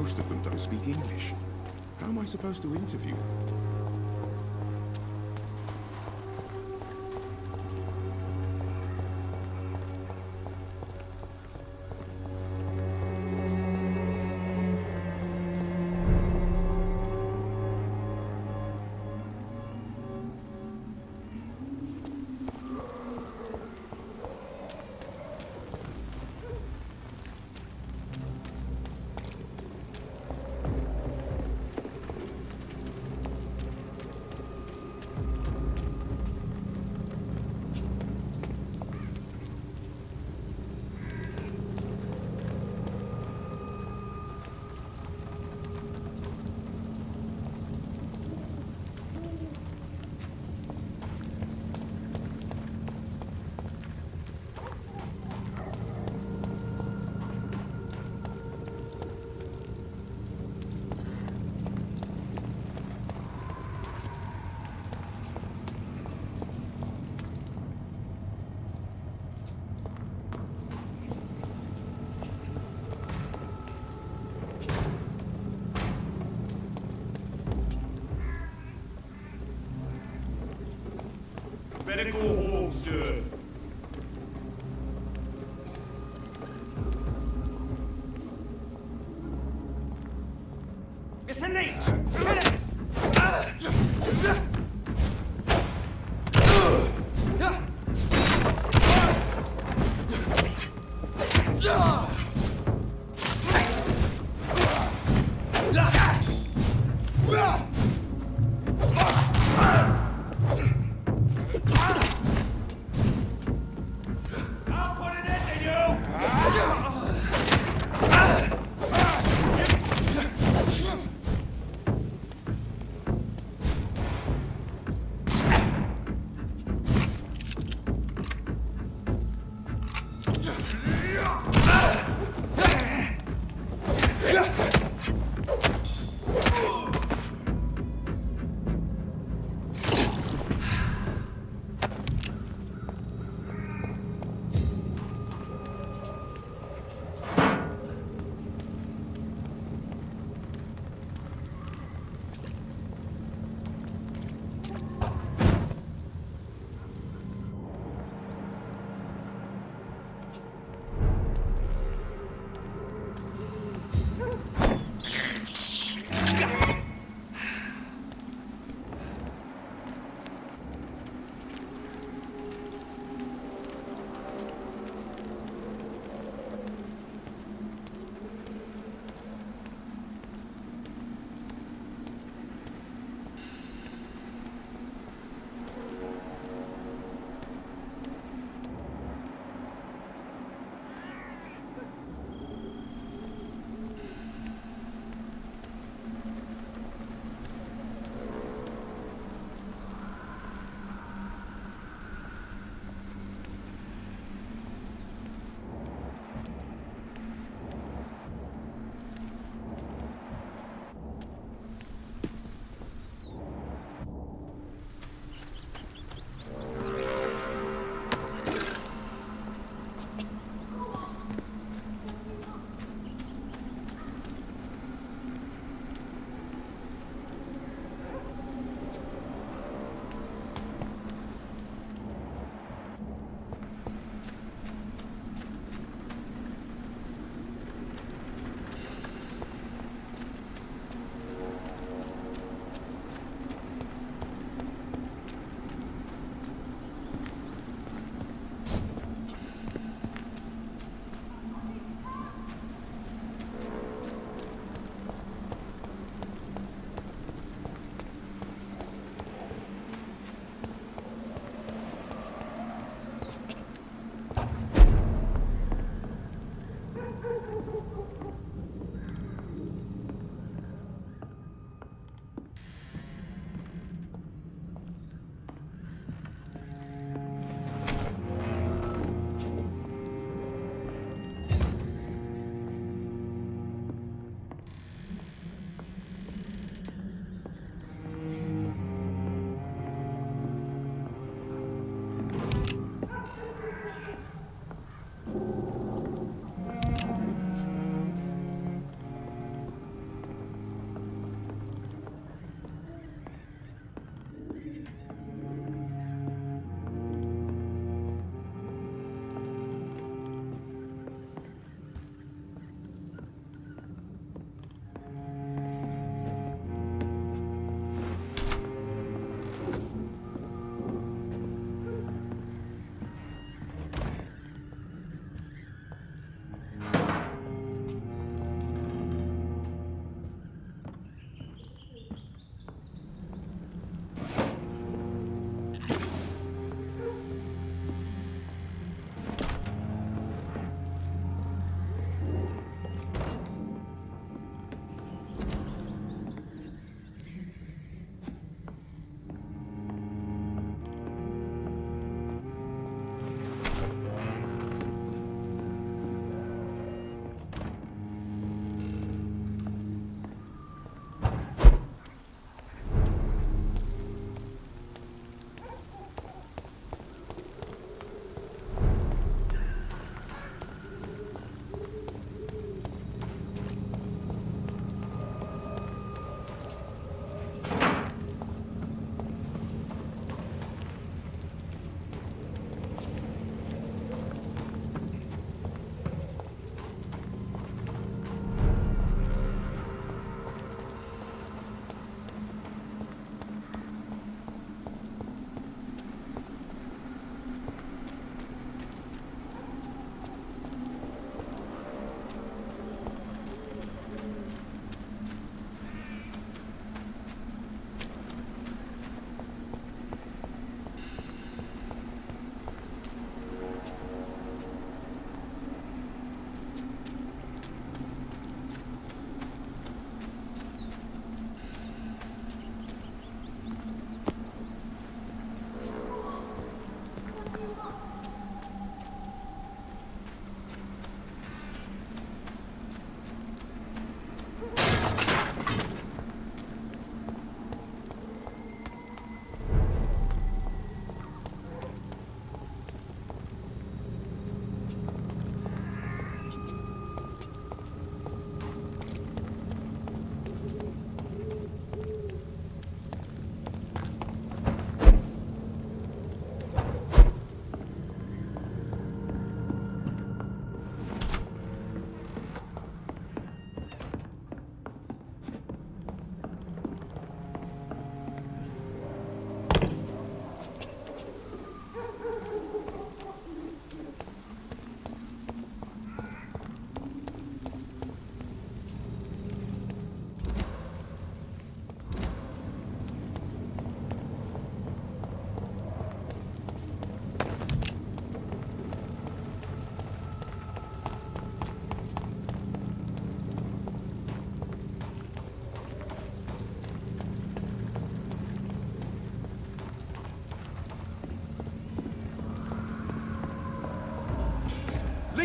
Most of them don't speak English. How am I supposed to interview them? Better go home, sir. Mr. Nate!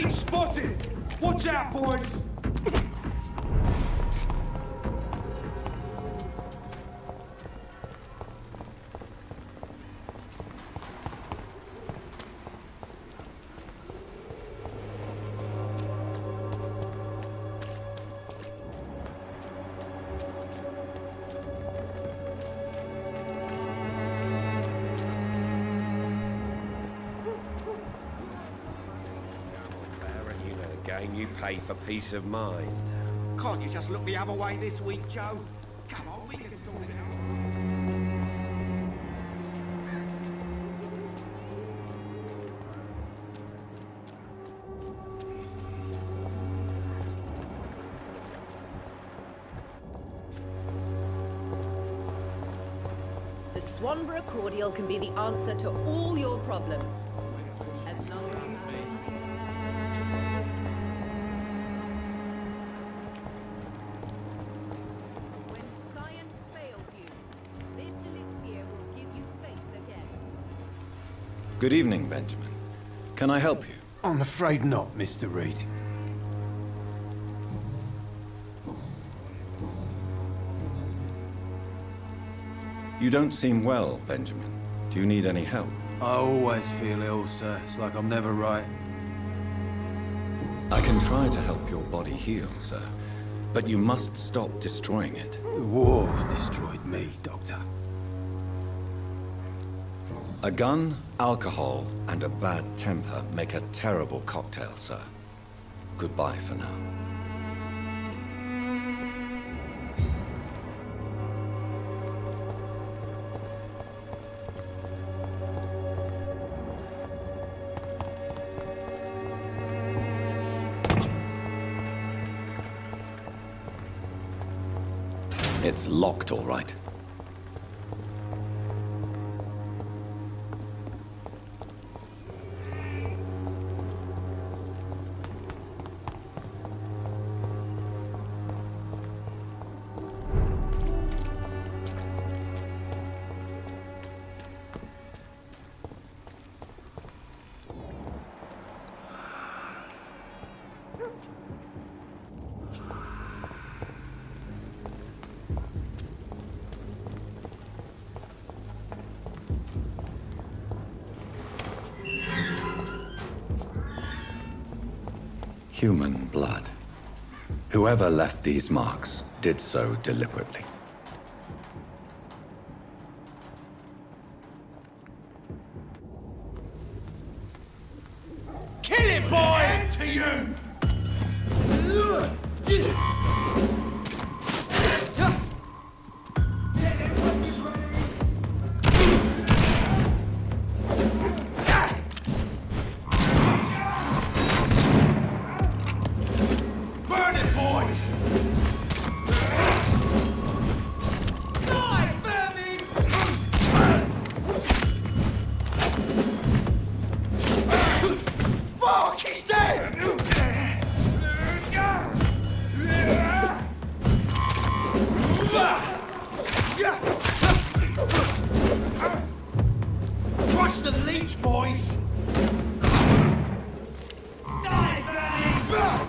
Leech spotted! Watch out, boys! Game you pay for peace of mind. Can't you just look the other way this week, Joe? Come on, we can sort it out. The Swanborough cordial can be the answer to all your problems. As long as you When science fails you, this elixir will give you faith again. Good evening, Benjamin. Can I help you? I'm afraid not, Mr. Reed. You don't seem well, Benjamin. Do you need any help? I always feel ill, sir. It's like I'm never right. I can try to help your body heal, sir. But you must stop destroying it. The war destroyed me, Doctor. A gun, alcohol, and a bad temper make a terrible cocktail, sir. Goodbye for now. It's locked, all right. Human blood. Whoever left these marks did so deliberately. Kill him, boy! To you! Burn it, boys! Die, vermin! Fuck, he's dead! Crush the leech, boys! Die, vermin!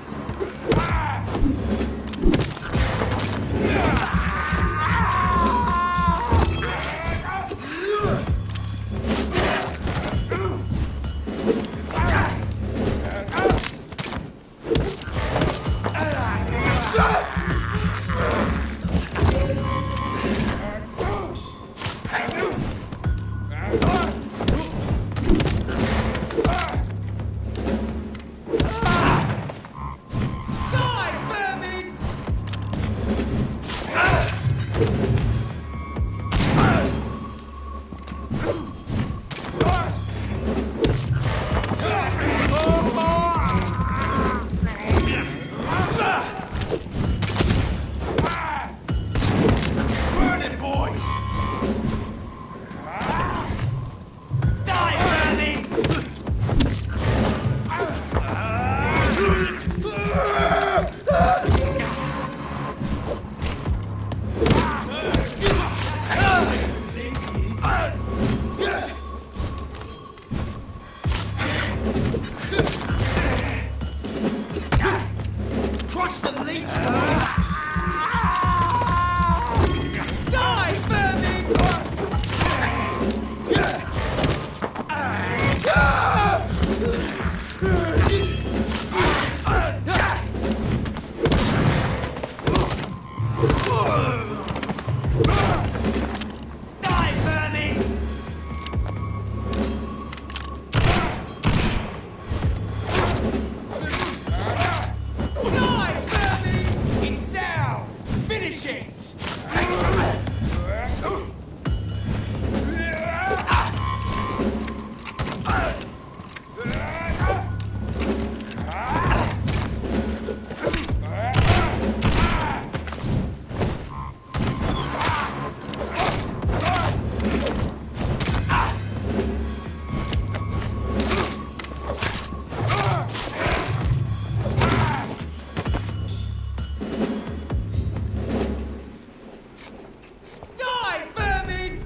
Nice, Bernie! It's down! Finish it! Die, vermin!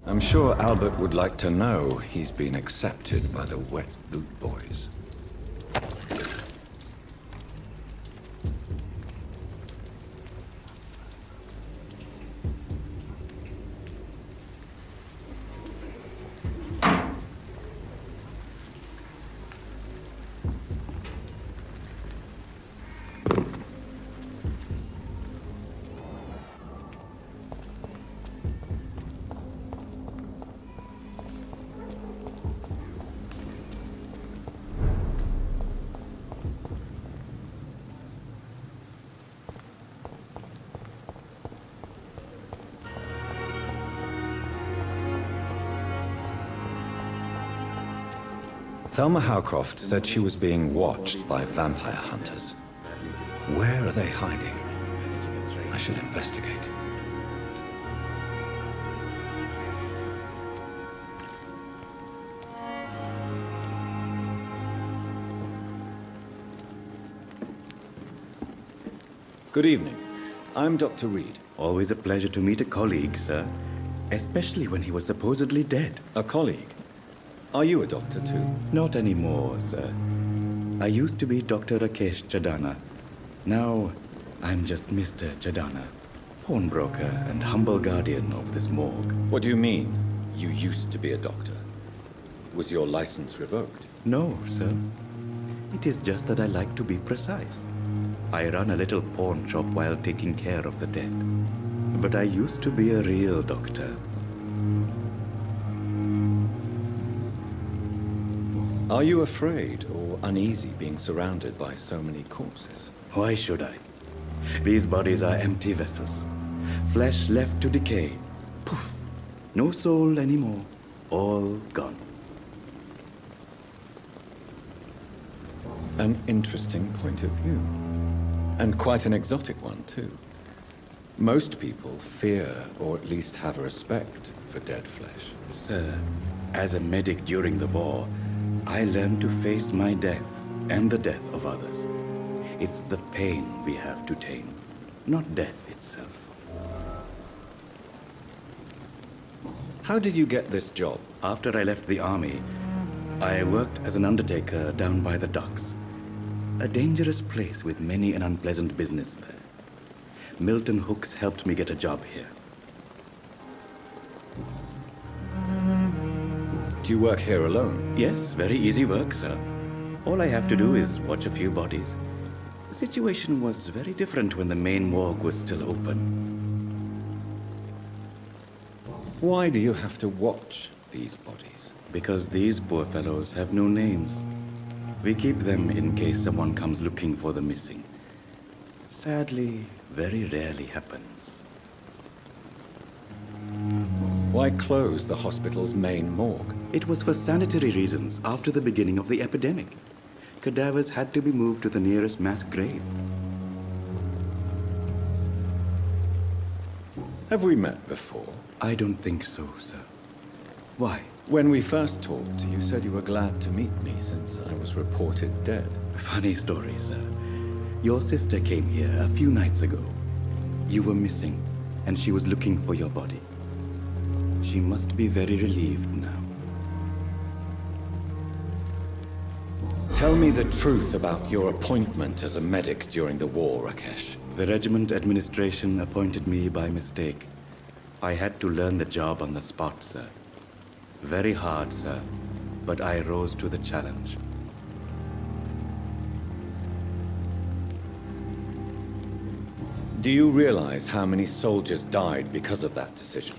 I'm sure Albert would like to know he's been accepted by the Wet Boot Boys. Thelma Howcroft said she was being watched by vampire hunters. Where are they hiding? I should investigate. Good evening. I'm Dr. Reed. Always a pleasure to meet a colleague, sir. Especially when he was supposedly dead. A colleague? Are you a doctor too? Not anymore, sir. I used to be Dr. Rakesh Chadana. Now, I'm just Mr. Chadana, pawnbroker and humble guardian of this morgue. What do you mean, you used to be a doctor? Was your license revoked? No, sir. It is just that I like to be precise. I run a little pawn shop while taking care of the dead. But I used to be a real doctor. Are you afraid or uneasy being surrounded by so many corpses? Why should I? These bodies are empty vessels. Flesh left to decay. Poof. No soul anymore. All gone. An interesting point of view. And quite an exotic one, too. Most people fear, or at least have a respect, for dead flesh. Sir, as a medic during the war, I learned to face my death and the death of others. It's the pain we have to tame, not death itself. How did you get this job? After I left the army, I worked as an undertaker down by the docks. A dangerous place with many an unpleasant business there. Milton Hooks helped me get a job here. Do you work here alone? Yes, very easy work, sir. All I have to do is watch a few bodies. The situation was very different when the main morgue was still open. Why do you have to watch these bodies? Because these poor fellows have no names. We keep them in case someone comes looking for the missing. Sadly, very rarely happens. Why close the hospital's main morgue? It was for sanitary reasons after the beginning of the epidemic. Cadavers had to be moved to the nearest mass grave. Have we met before? I don't think so, sir. Why? When we first talked, you said you were glad to meet me since I was reported dead. Funny story, sir. Your sister came here a few nights ago. You were missing, and she was looking for your body. She must be very relieved now. Tell me the truth about your appointment as a medic during the war, Rakesh. The regiment administration appointed me by mistake. I had to learn the job on the spot, sir. Very hard, sir, but I rose to the challenge. Do you realize how many soldiers died because of that decision?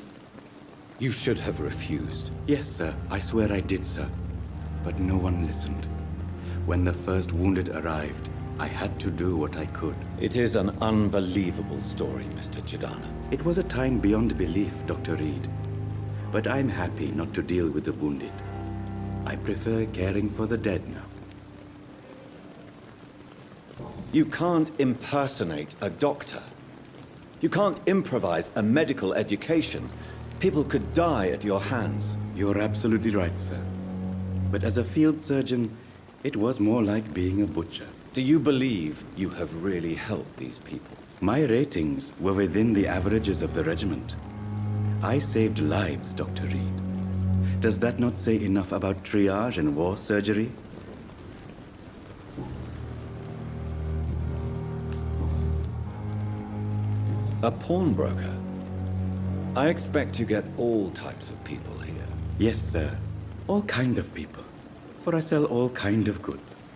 You should have refused. Yes, sir. I swear I did, sir. But no one listened. When the first wounded arrived, I had to do what I could. It is an unbelievable story, Mr. Chadana. It was a time beyond belief, Dr. Reed. But I'm happy not to deal with the wounded. I prefer caring for the dead now. You can't impersonate a doctor. You can't improvise a medical education. People could die at your hands. You're absolutely right, sir. But as a field surgeon, it was more like being a butcher. Do you believe you have really helped these people? My ratings were within the averages of the regiment. I saved lives, Dr. Reed. Does that not say enough about triage and war surgery? A pawnbroker? I expect you get all types of people here. Yes, sir. All kind of people. For I sell all kind of goods.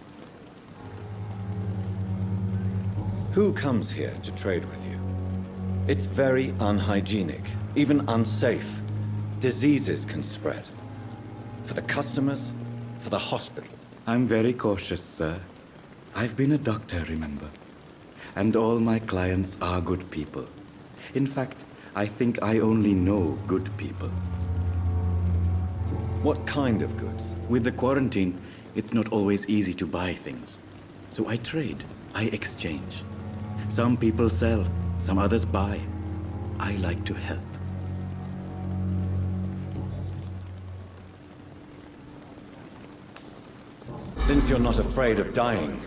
Who comes here to trade with you? It's very unhygienic, even unsafe. Diseases can spread. For the customers, for the hospital. I'm very cautious, sir. I've been a doctor, remember? And all my clients are good people. In fact, I think I only know good people. What kind of goods? With the quarantine, it's not always easy to buy things. So I trade, I exchange. Some people sell, some others buy. I like to help. Since you're not afraid of dying,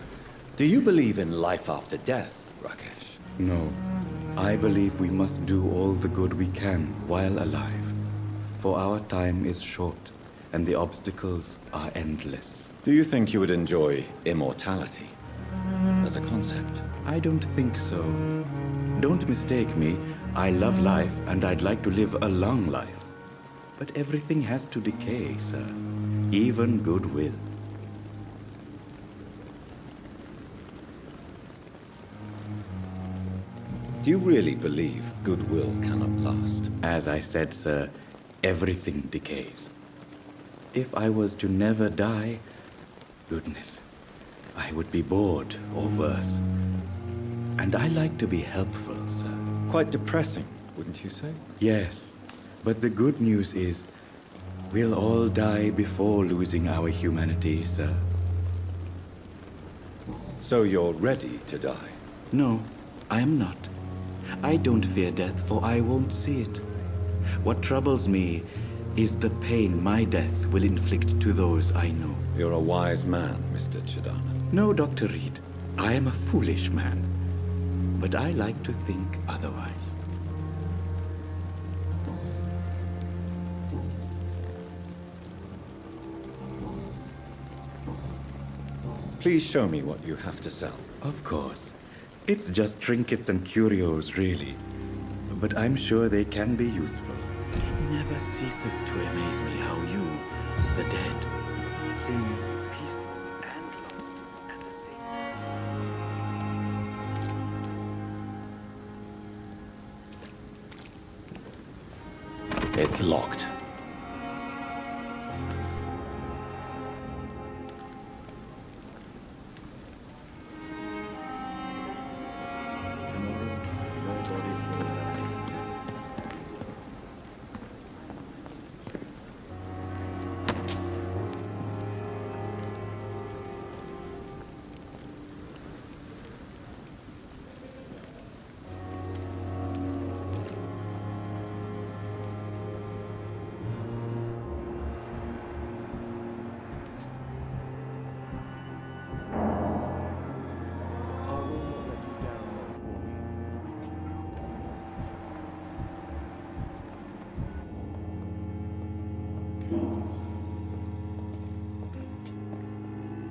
do you believe in life after death, Rakesh? No. I believe we must do all the good we can while alive. For our time is short, and the obstacles are endless. Do you think you would enjoy immortality as a concept? I don't think so. Don't mistake me. I love life, and I'd like to live a long life. But everything has to decay, sir. Even goodwill. Do you really believe goodwill cannot last? As I said, sir, everything decays. If I was to never die, goodness, I would be bored or worse. And I like to be helpful, sir. Quite depressing, wouldn't you say? Yes, but the good news is we'll all die before losing our humanity, sir. So you're ready to die? No, I am not. I don't fear death, for I won't see it. What troubles me is the pain my death will inflict to those I know. You're a wise man, Mr. Chidana. No, Dr. Reed, I am a foolish man, but I like to think otherwise. Please show me what you have to sell. Of course. It's just trinkets and curios, really. But I'm sure they can be useful. It never ceases to amaze me how you, the dead, sing peaceful and long at the same time. It's locked.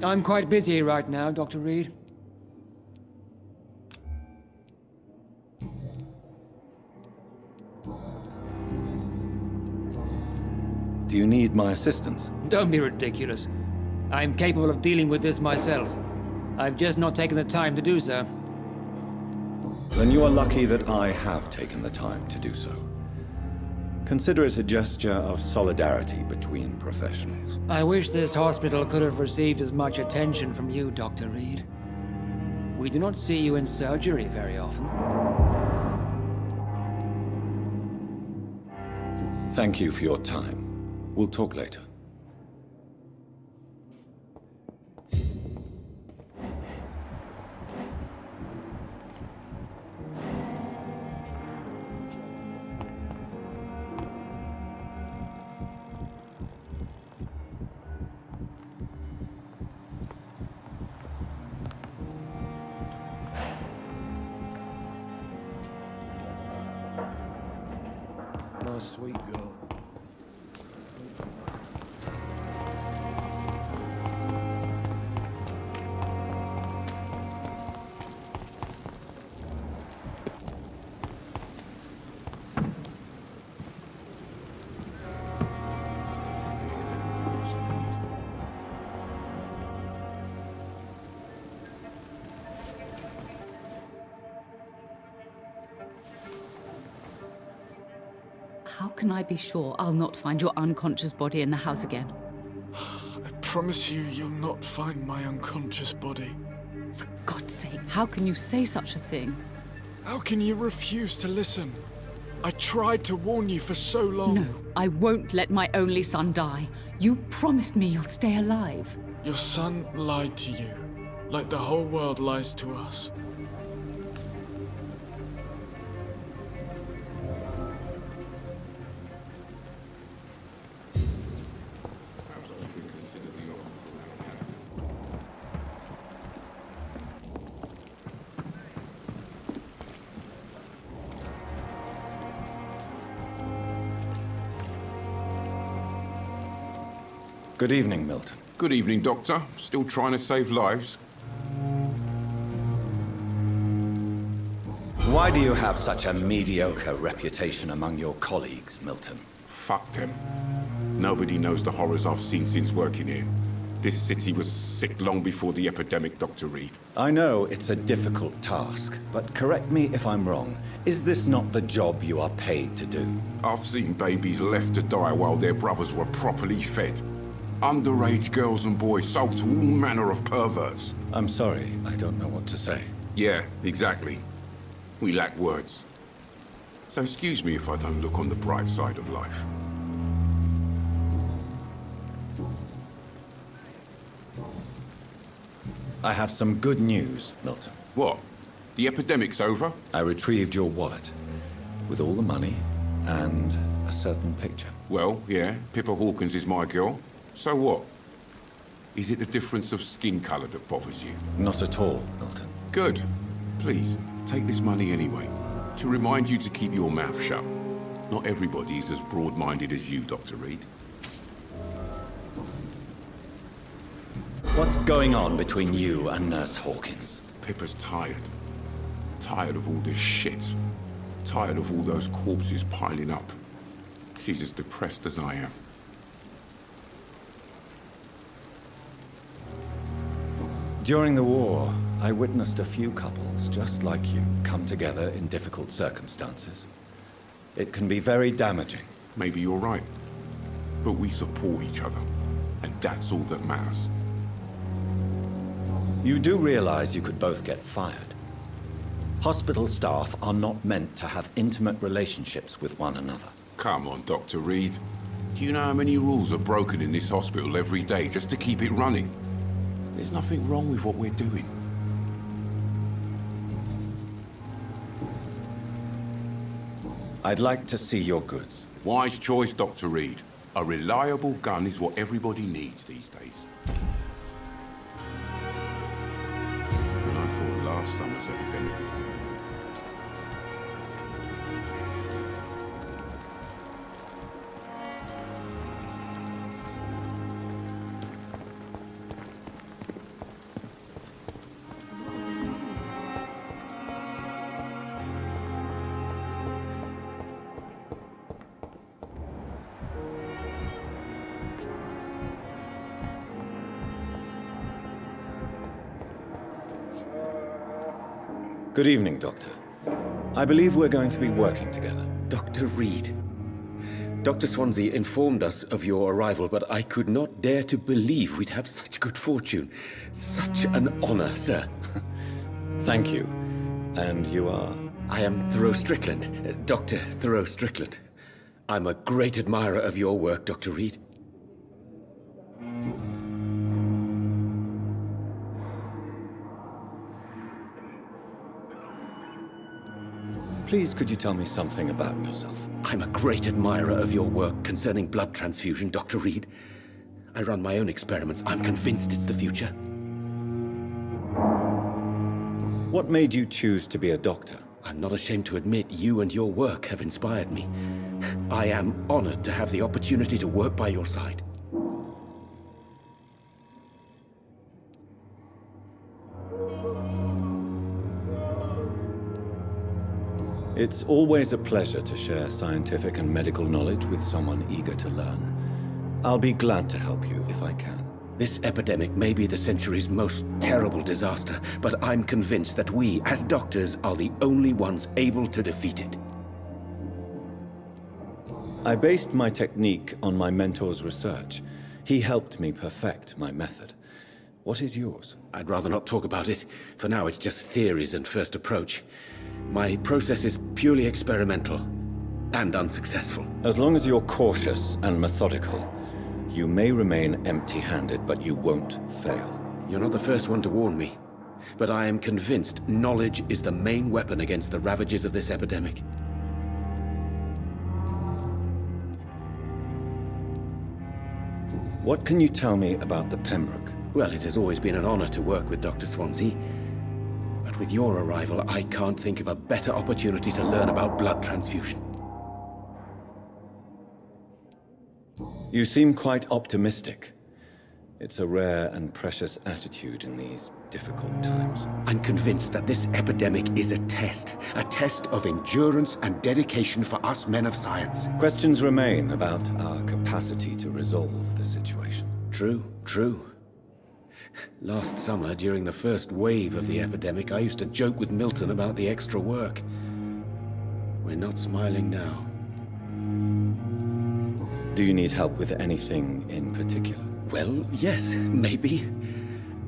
I'm quite busy right now, Dr. Reed. Do you need my assistance? Don't be ridiculous. I'm capable of dealing with this myself. I've just not taken the time to do so. Then you are lucky that I have taken the time to do so. Consider it a gesture of solidarity between professionals. I wish this hospital could have received as much attention from you, Dr. Reed. We do not see you in surgery very often. Thank you for your time. We'll talk later. My sweet girl. How can I be sure I'll not find your unconscious body in the house again? I promise you, you'll not find my unconscious body. For God's sake, how can you say such a thing? How can you refuse to listen? I tried to warn you for so long. No, I won't let my only son die. You promised me you'll stay alive. Your son lied to you, like the whole world lies to us. Good evening, Milton. Good evening, Doctor. Still trying to save lives? Why do you have such a mediocre reputation among your colleagues, Milton? Fuck them. Nobody knows the horrors I've seen since working here. This city was sick long before the epidemic, Dr. Reed. I know it's a difficult task, but correct me if I'm wrong. Is this not the job you are paid to do? I've seen babies left to die while their brothers were properly fed. Underage girls and boys sold to all manner of perverts. I'm sorry, I don't know what to say. Yeah, exactly. We lack words. So excuse me if I don't look on the bright side of life. I have some good news, Milton. What? The epidemic's over? I retrieved your wallet, with all the money and a certain picture. Well, yeah, Pippa Hawkins is my girl. So what? Is it the difference of skin colour that bothers you? Not at all, Milton. Good. Please, take this money anyway, to remind you to keep your mouth shut. Not everybody is as broad-minded as you, Dr. Reed. What's going on between you and Nurse Hawkins? Pippa's tired. Tired of all this shit. Tired of all those corpses piling up. She's as depressed as I am. During the war, I witnessed a few couples, just like you, come together in difficult circumstances. It can be very damaging. Maybe you're right. But we support each other. And that's all that matters. You do realize you could both get fired. Hospital staff are not meant to have intimate relationships with one another. Come on, Dr. Reed. Do you know how many rules are broken in this hospital every day just to keep it running? There's nothing wrong with what we're doing. I'd like to see your goods. Wise choice, Dr. Reed. A reliable gun is what everybody needs these days. And I thought last summer's epidemic. Good evening, Doctor. I believe we're going to be working together. Dr. Reed. Dr. Swansea informed us of your arrival, but I could not dare to believe we'd have such good fortune. Such an honor, sir. Thank you. And you are? I am Thoreau Strickland, Dr. Thoreau Strickland. I'm a great admirer of your work, Dr. Reed. Please, could you tell me something about yourself? I'm a great admirer of your work concerning blood transfusion, Dr. Reed. I run my own experiments. I'm convinced it's the future. What made you choose to be a doctor? I'm not ashamed to admit you and your work have inspired me. I am honored to have the opportunity to work by your side. It's always a pleasure to share scientific and medical knowledge with someone eager to learn. I'll be glad to help you if I can. This epidemic may be the century's most terrible disaster, but I'm convinced that we, as doctors, are the only ones able to defeat it. I based my technique on my mentor's research. He helped me perfect my method. What is yours? I'd rather not talk about it. For now, it's just theories and first approach. My process is purely experimental and unsuccessful. As long as you're cautious and methodical, you may remain empty-handed, but you won't fail. You're not the first one to warn me, but I am convinced knowledge is the main weapon against the ravages of this epidemic. What can you tell me about the Pembroke? Well, it has always been an honor to work with Dr. Swansea. But with your arrival, I can't think of a better opportunity to learn about blood transfusion. You seem quite optimistic. It's a rare and precious attitude in these difficult times. I'm convinced that this epidemic is a test of endurance and dedication for us men of science. Questions remain about our capacity to resolve the situation. True. Last summer, during the first wave of the epidemic, I used to joke with Milton about the extra work. We're not smiling now. Do you need help with anything in particular? Well, yes, maybe.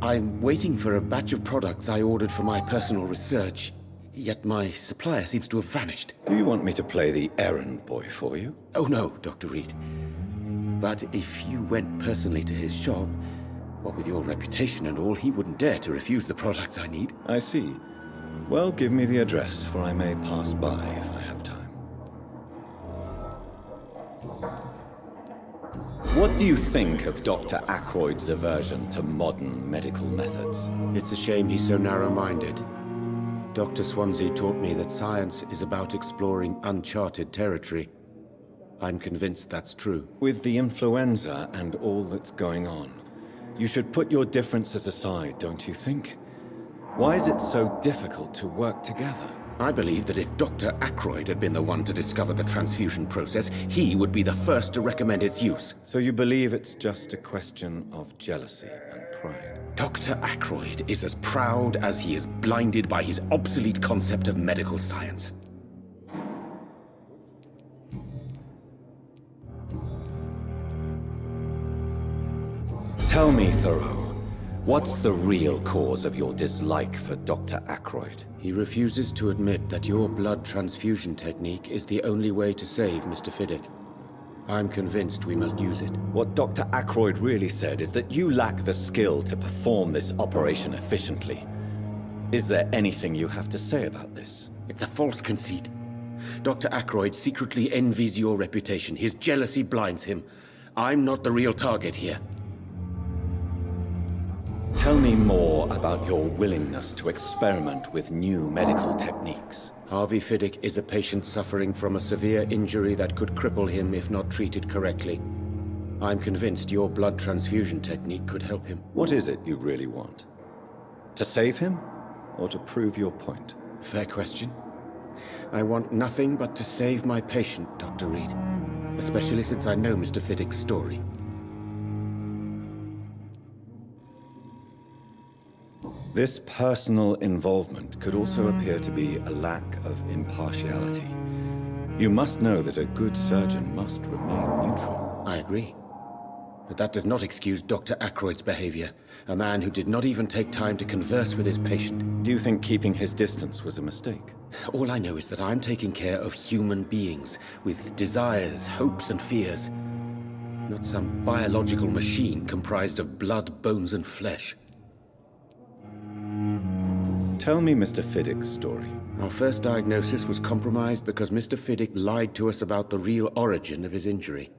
I'm waiting for a batch of products I ordered for my personal research, yet my supplier seems to have vanished. Do you want me to play the errand boy for you? Oh no, Dr. Reed. But if you went personally to his shop, what with your reputation and all, he wouldn't dare to refuse the products I need. I see. Well, give me the address, for I may pass by if I have time. What do you think of Dr. Ackroyd's aversion to modern medical methods? It's a shame he's so narrow-minded. Dr. Swansea taught me that science is about exploring uncharted territory. I'm convinced that's true. With the influenza and all that's going on, you should put your differences aside, don't you think? Why is it so difficult to work together? I believe that if Dr. Ackroyd had been the one to discover the transfusion process, he would be the first to recommend its use. So you believe it's just a question of jealousy and pride? Dr. Ackroyd is as proud as he is blinded by his obsolete concept of medical science. Tell me, Thoreau, what's the real cause of your dislike for Dr. Ackroyd? He refuses to admit that your blood transfusion technique is the only way to save Mr. Fiddick. I'm convinced we must use it. What Dr. Ackroyd really said is that you lack the skill to perform this operation efficiently. Is there anything you have to say about this? It's a false conceit. Dr. Ackroyd secretly envies your reputation. His jealousy blinds him. I'm not the real target here. Tell me more about your willingness to experiment with new medical techniques. Harvey Fiddick is a patient suffering from a severe injury that could cripple him if not treated correctly. I'm convinced your blood transfusion technique could help him. What is it you really want? To save him, or to prove your point? Fair question. I want nothing but to save my patient, Dr. Reed. Especially since I know Mr. Fiddick's story. This personal involvement could also appear to be a lack of impartiality. You must know that a good surgeon must remain neutral. I agree. But that does not excuse Dr. Ackroyd's behavior, a man who did not even take time to converse with his patient. Do you think keeping his distance was a mistake? All I know is that I'm taking care of human beings with desires, hopes, and fears. Not some biological machine comprised of blood, bones, and flesh. Tell me Mr. Fiddick's story. Our first diagnosis was compromised because Mr. Fiddick lied to us about the real origin of his injury.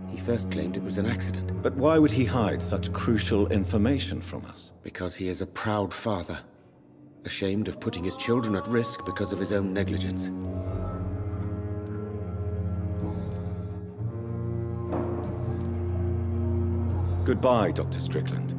He first claimed it was an accident. But why would he hide such crucial information from us? Because he is a proud father, ashamed of putting his children at risk because of his own negligence. Goodbye, Dr. Strickland.